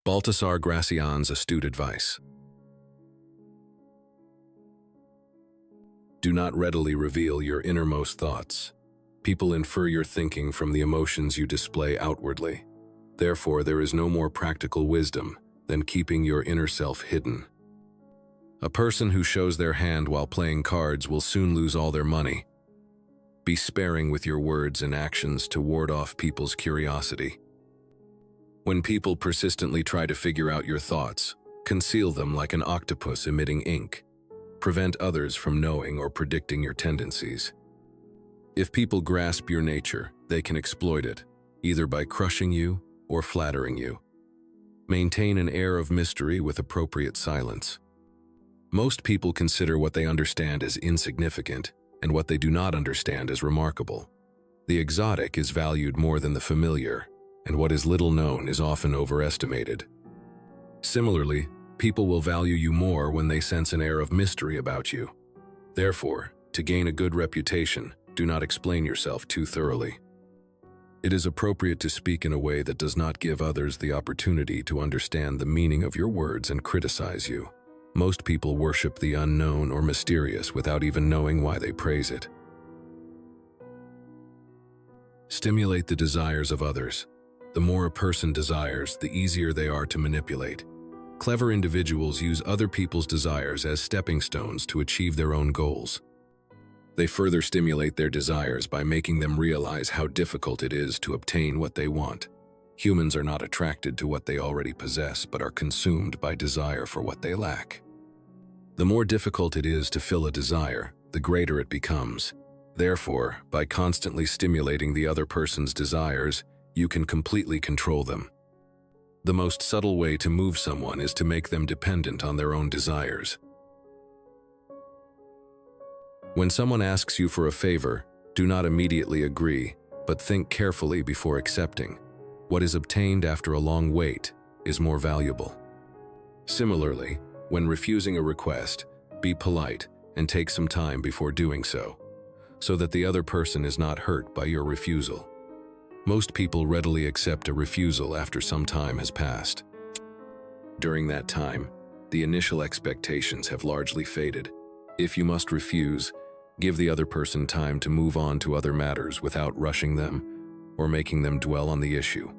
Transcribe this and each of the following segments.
Baltasar Gracián's astute advice. Do not readily reveal your innermost thoughts. People infer your thinking from the emotions you display outwardly. Therefore, there is no more practical wisdom than keeping your inner self hidden. A person who shows their hand while playing cards will soon lose all their money. Be sparing with your words and actions to ward off people's curiosity. When people persistently try to figure out your thoughts, conceal them like an octopus emitting ink. Prevent others from knowing or predicting your tendencies. If people grasp your nature, they can exploit it, either by crushing you or flattering you. Maintain an air of mystery with appropriate silence. Most people consider what they understand as insignificant and what they do not understand as remarkable. The exotic is valued more than the familiar, and what is little known is often overestimated. Similarly, people will value you more when they sense an air of mystery about you. Therefore, to gain a good reputation, do not explain yourself too thoroughly. It is appropriate to speak in a way that does not give others the opportunity to understand the meaning of your words and criticize you. Most people worship the unknown or mysterious without even knowing why they praise it. Stimulate the desires of others. The more a person desires, the easier they are to manipulate. Clever individuals use other people's desires as stepping stones to achieve their own goals. They further stimulate their desires by making them realize how difficult it is to obtain what they want. Humans are not attracted to what they already possess, but are consumed by desire for what they lack. The more difficult it is to fill a desire, the greater it becomes. Therefore, by constantly stimulating the other person's desires, you can completely control them. The most subtle way to move someone is to make them dependent on their own desires. When someone asks you for a favor, do not immediately agree, but think carefully before accepting. What is obtained after a long wait is more valuable. Similarly, when refusing a request, be polite and take some time before doing so that the other person is not hurt by your refusal. Most people readily accept a refusal after some time has passed. During that time, the initial expectations have largely faded. If you must refuse, give the other person time to move on to other matters without rushing them or making them dwell on the issue.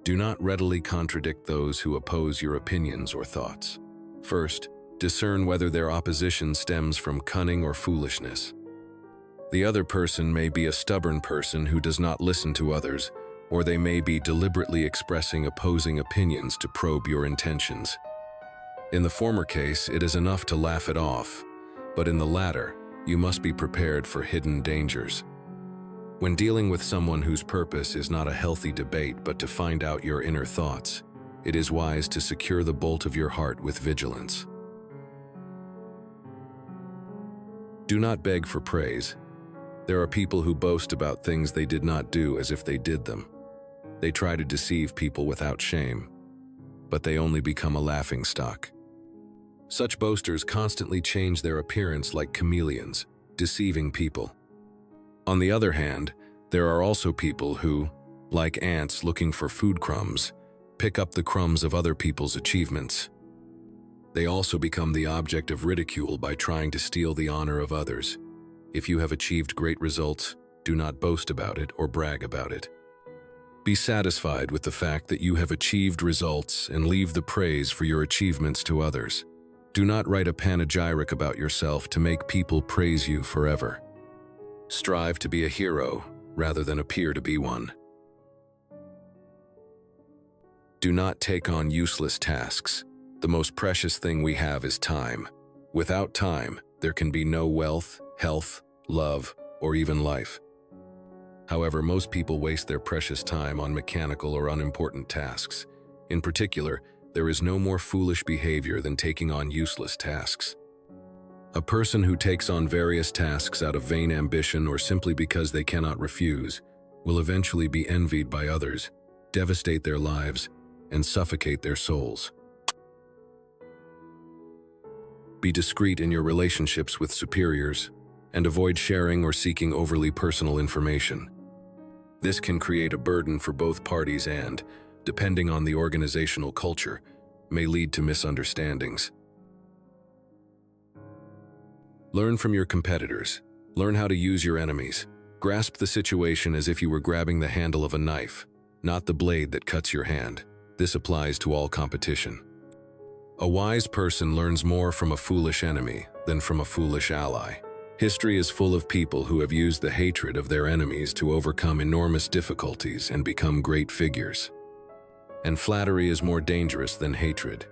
Do not readily contradict those who oppose your opinions or thoughts. First, discern whether their opposition stems from cunning or foolishness. The other person may be a stubborn person who does not listen to others, or they may be deliberately expressing opposing opinions to probe your intentions. In the former case, it is enough to laugh it off, but in the latter, you must be prepared for hidden dangers. When dealing with someone whose purpose is not a healthy debate but to find out your inner thoughts, it is wise to secure the bolt of your heart with vigilance. Do not beg for praise. There are people who boast about things they did not do as if they did them. They try to deceive people without shame, but they only become a laughingstock. Such boasters constantly change their appearance like chameleons, deceiving people. On the other hand, there are also people who, like ants looking for food crumbs, pick up the crumbs of other people's achievements. They also become the object of ridicule by trying to steal the honor of others. If you have achieved great results, do not boast about it or brag about it. Be satisfied with the fact that you have achieved results and leave the praise for your achievements to others. Do not write a panegyric about yourself to make people praise you forever. Strive to be a hero rather than appear to be one. Do not take on useless tasks. The most precious thing we have is time. Without time, there can be no wealth, health, love, or even life. However, most people waste their precious time on mechanical or unimportant tasks. In particular, there is no more foolish behavior than taking on useless tasks. A person who takes on various tasks out of vain ambition or simply because they cannot refuse will eventually be envied by others, devastate their lives, and suffocate their souls. Be discreet in your relationships with superiors, and avoid sharing or seeking overly personal information. This can create a burden for both parties and, depending on the organizational culture, may lead to misunderstandings. Learn from your competitors. Learn how to use your enemies. Grasp the situation as if you were grabbing the handle of a knife, not the blade that cuts your hand. This applies to all competition. A wise person learns more from a foolish enemy than from a foolish ally. History is full of people who have used the hatred of their enemies to overcome enormous difficulties and become great figures. And flattery is more dangerous than hatred.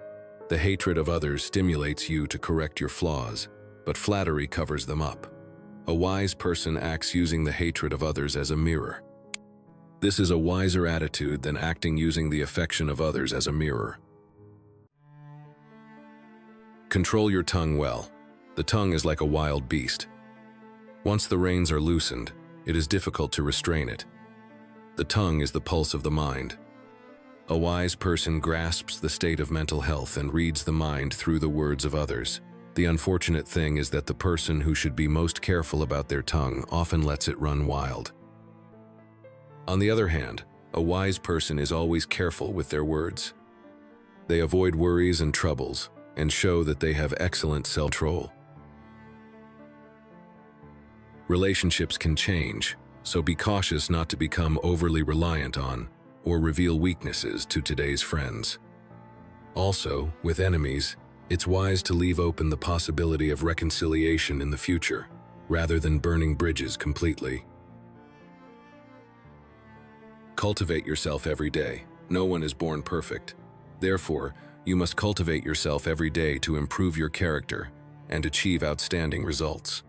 The hatred of others stimulates you to correct your flaws, but flattery covers them up. A wise person acts using the hatred of others as a mirror. This is a wiser attitude than acting using the affection of others as a mirror. Control your tongue well. The tongue is like a wild beast. Once the reins are loosened, it is difficult to restrain it. The tongue is the pulse of the mind. A wise person grasps the state of mental health and reads the mind through the words of others. The unfortunate thing is that the person who should be most careful about their tongue often lets it run wild. On the other hand, a wise person is always careful with their words. They avoid worries and troubles and show that they have excellent self-control. Relationships can change, so be cautious not to become overly reliant on or reveal weaknesses to today's friends. Also, with enemies, it's wise to leave open the possibility of reconciliation in the future, rather than burning bridges completely. Cultivate yourself every day. No one is born perfect. Therefore, you must cultivate yourself every day to improve your character and achieve outstanding results.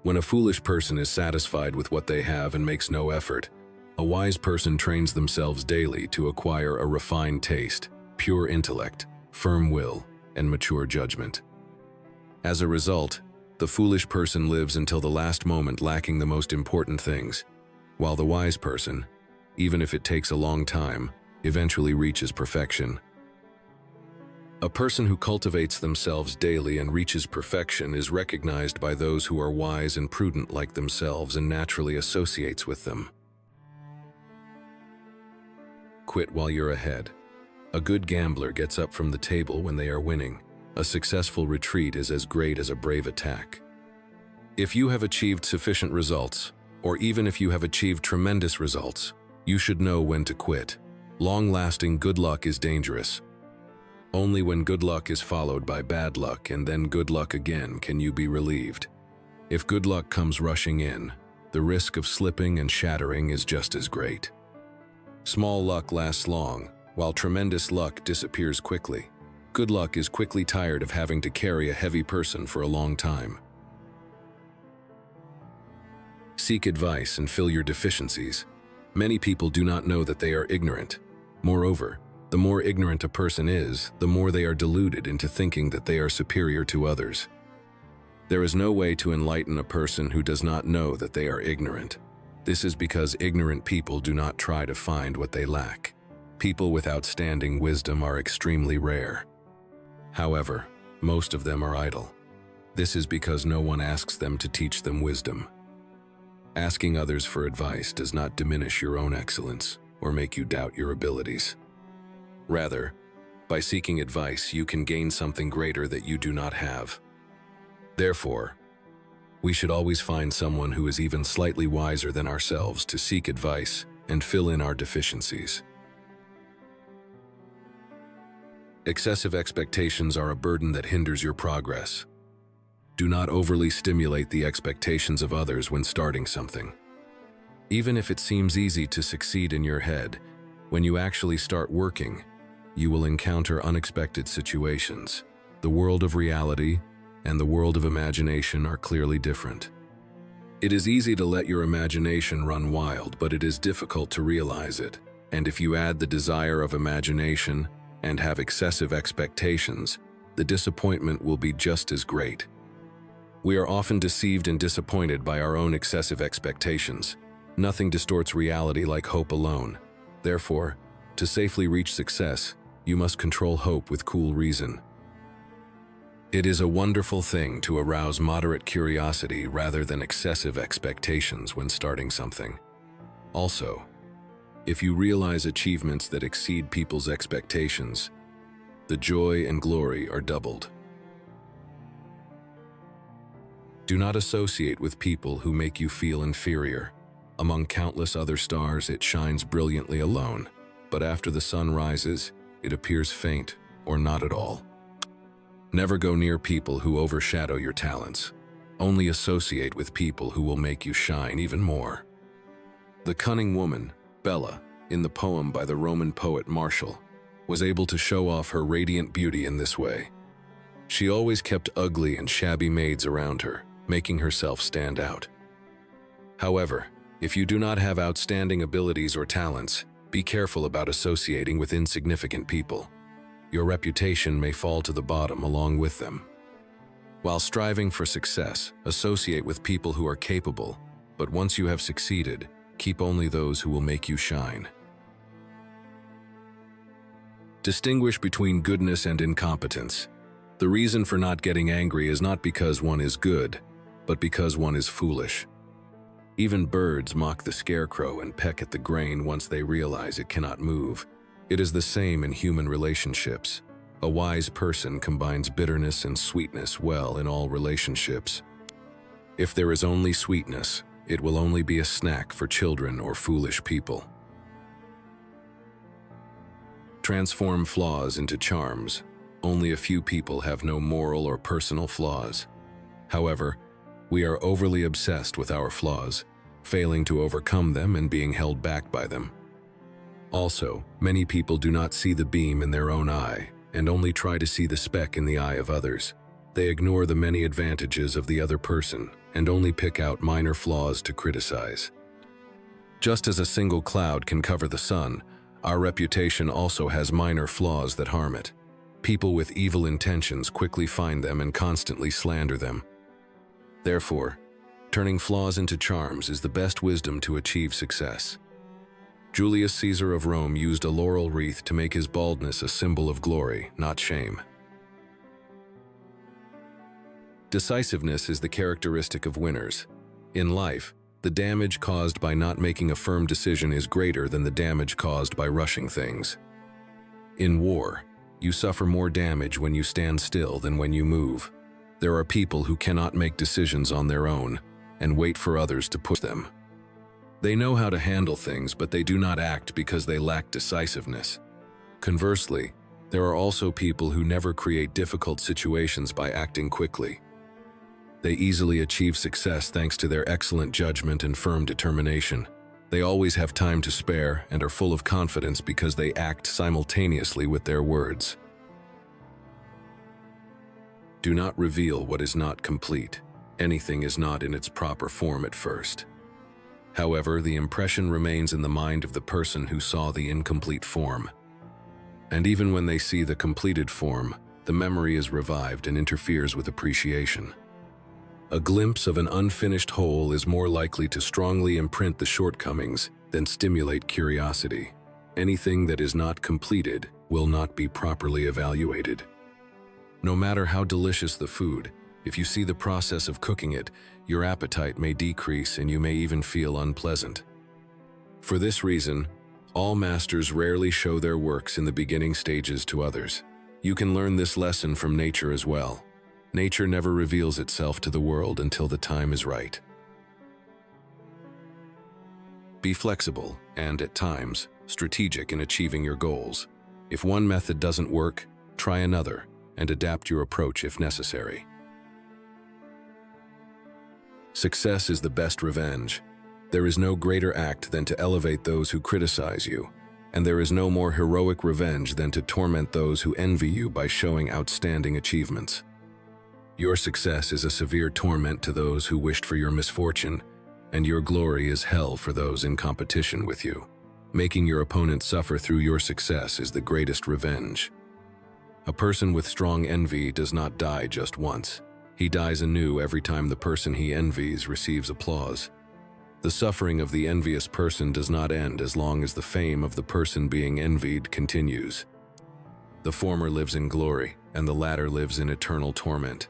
When a foolish person is satisfied with what they have and makes no effort, a wise person trains themselves daily to acquire a refined taste, pure intellect, firm will, and mature judgment. As a result, the foolish person lives until the last moment lacking the most important things, while the wise person, even if it takes a long time, eventually reaches perfection. A person who cultivates themselves daily and reaches perfection is recognized by those who are wise and prudent like themselves and naturally associates with them. Quit while you're ahead. A good gambler gets up from the table when they are winning. A successful retreat is as great as a brave attack. If you have achieved sufficient results, or even if you have achieved tremendous results, you should know when to quit. Long-lasting good luck is dangerous. Only when good luck is followed by bad luck and then good luck again can you be relieved. If good luck comes rushing in, the risk of slipping and shattering is just as great. Small luck lasts long, while tremendous luck disappears quickly. Good luck is quickly tired of having to carry a heavy person for a long time. Seek advice and fill your deficiencies. Many people do not know that they are ignorant. Moreover, the more ignorant a person is, the more they are deluded into thinking that they are superior to others. There is no way to enlighten a person who does not know that they are ignorant. This is because ignorant people do not try to find what they lack. People with outstanding wisdom are extremely rare. However, most of them are idle. This is because no one asks them to teach them wisdom. Asking others for advice does not diminish your own excellence or make you doubt your abilities. Rather, by seeking advice, you can gain something greater that you do not have. Therefore, we should always find someone who is even slightly wiser than ourselves to seek advice and fill in our deficiencies. Excessive expectations are a burden that hinders your progress. Do not overly stimulate the expectations of others when starting something. Even if it seems easy to succeed in your head, when you actually start working, you will encounter unexpected situations. The world of reality and the world of imagination are clearly different. It is easy to let your imagination run wild, but it is difficult to realize it. And if you add the desire of imagination and have excessive expectations, the disappointment will be just as great. We are often deceived and disappointed by our own excessive expectations. Nothing distorts reality like hope alone. Therefore, to safely reach success, you must control hope with cool reason. It is a wonderful thing to arouse moderate curiosity rather than excessive expectations when starting something. Also, if you realize achievements that exceed people's expectations, the joy and glory are doubled. Do not associate with people who make you feel inferior. Among countless other stars, it shines brilliantly alone, but after the sun rises, it appears faint or not at all. Never go near people who overshadow your talents. Only associate with people who will make you shine even more. The cunning woman, Bella, in the poem by the Roman poet Martial, was able to show off her radiant beauty in this way. She always kept ugly and shabby maids around her, making herself stand out. However, if you do not have outstanding abilities or talents, be careful about associating with insignificant people. Your reputation may fall to the bottom along with them. While striving for success, associate with people who are capable, but once you have succeeded, keep only those who will make you shine. Distinguish between goodness and incompetence. The reason for not getting angry is not because one is good, but because one is foolish. Even birds mock the scarecrow and peck at the grain once they realize it cannot move. It is the same in human relationships. A wise person combines bitterness and sweetness well in all relationships. If there is only sweetness, it will only be a snack for children or foolish people. Transform flaws into charms. Only a few people have no moral or personal flaws. However, we are overly obsessed with our flaws, failing to overcome them and being held back by them. Also, many people do not see the beam in their own eye and only try to see the speck in the eye of others. They ignore the many advantages of the other person and only pick out minor flaws to criticize. Just as a single cloud can cover the sun, our reputation also has minor flaws that harm it. People with evil intentions quickly find them and constantly slander them. Therefore, turning flaws into charms is the best wisdom to achieve success. Julius Caesar of Rome used a laurel wreath to make his baldness a symbol of glory, not shame. Decisiveness is the characteristic of winners. In life, the damage caused by not making a firm decision is greater than the damage caused by rushing things. In war, you suffer more damage when you stand still than when you move. There are people who cannot make decisions on their own and wait for others to push them. They know how to handle things, but they do not act because they lack decisiveness. Conversely, there are also people who never create difficult situations by acting quickly. They easily achieve success thanks to their excellent judgment and firm determination. They always have time to spare and are full of confidence because they act simultaneously with their words. Do not reveal what is not complete. Anything is not in its proper form at first. However, the impression remains in the mind of the person who saw the incomplete form. And even when they see the completed form, the memory is revived and interferes with appreciation. A glimpse of an unfinished whole is more likely to strongly imprint the shortcomings than stimulate curiosity. Anything that is not completed will not be properly evaluated. No matter how delicious the food, if you see the process of cooking it, your appetite may decrease and you may even feel unpleasant. For this reason, all masters rarely show their works in the beginning stages to others. You can learn this lesson from nature as well. Nature never reveals itself to the world until the time is right. Be flexible and, at times, strategic in achieving your goals. If one method doesn't work, try another and adapt your approach if necessary. Success is the best revenge. There is no greater act than to elevate those who criticize you, and there is no more heroic revenge than to torment those who envy you by showing outstanding achievements. Your success is a severe torment to those who wished for your misfortune, and your glory is hell for those in competition with you. Making your opponent suffer through your success is the greatest revenge. A person with strong envy does not die just once. He dies anew every time the person he envies receives applause. The suffering of the envious person does not end as long as the fame of the person being envied continues. The former lives in glory, and the latter lives in eternal torment.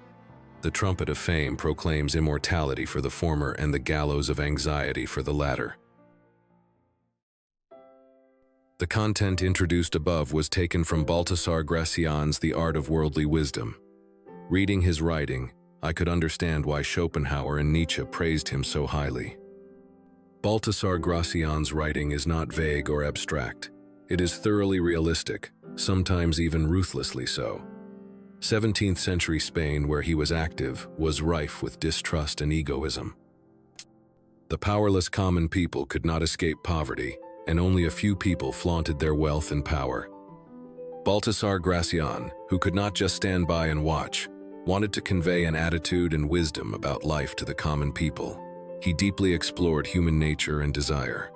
The trumpet of fame proclaims immortality for the former and the gallows of anxiety for the latter. The content introduced above was taken from Baltasar Gracián's The Art of Worldly Wisdom. Reading his writing, I could understand why Schopenhauer and Nietzsche praised him so highly. Baltasar Gracián's writing is not vague or abstract. It is thoroughly realistic, sometimes even ruthlessly so. 17th century Spain, where he was active, was rife with distrust and egoism. The powerless common people could not escape poverty, and only a few people flaunted their wealth and power. Baltasar Gracián, who could not just stand by and watch, wanted to convey an attitude and wisdom about life to the common people. He deeply explored human nature and desire.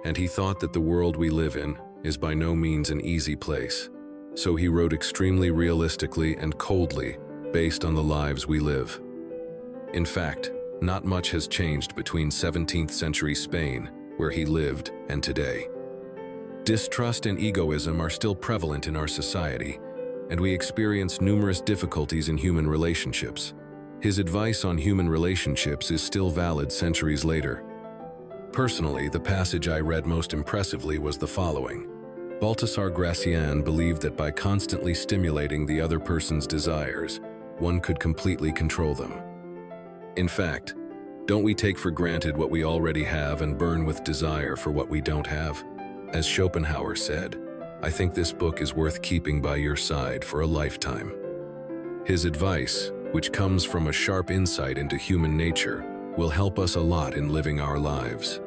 And he thought that the world we live in is by no means an easy place. So he wrote extremely realistically and coldly, based on the lives we live. In fact, not much has changed between 17th century Spain, where he lived, and today. Distrust and egoism are still prevalent in our society, and we experience numerous difficulties in human relationships. His advice on human relationships is still valid centuries later. Personally, the passage I read most impressively was the following. Baltasar Gracián believed that by constantly stimulating the other person's desires, one could completely control them. In fact, don't we take for granted what we already have and burn with desire for what we don't have? As Schopenhauer said, I think this book is worth keeping by your side for a lifetime. His advice, which comes from a sharp insight into human nature, will help us a lot in living our lives.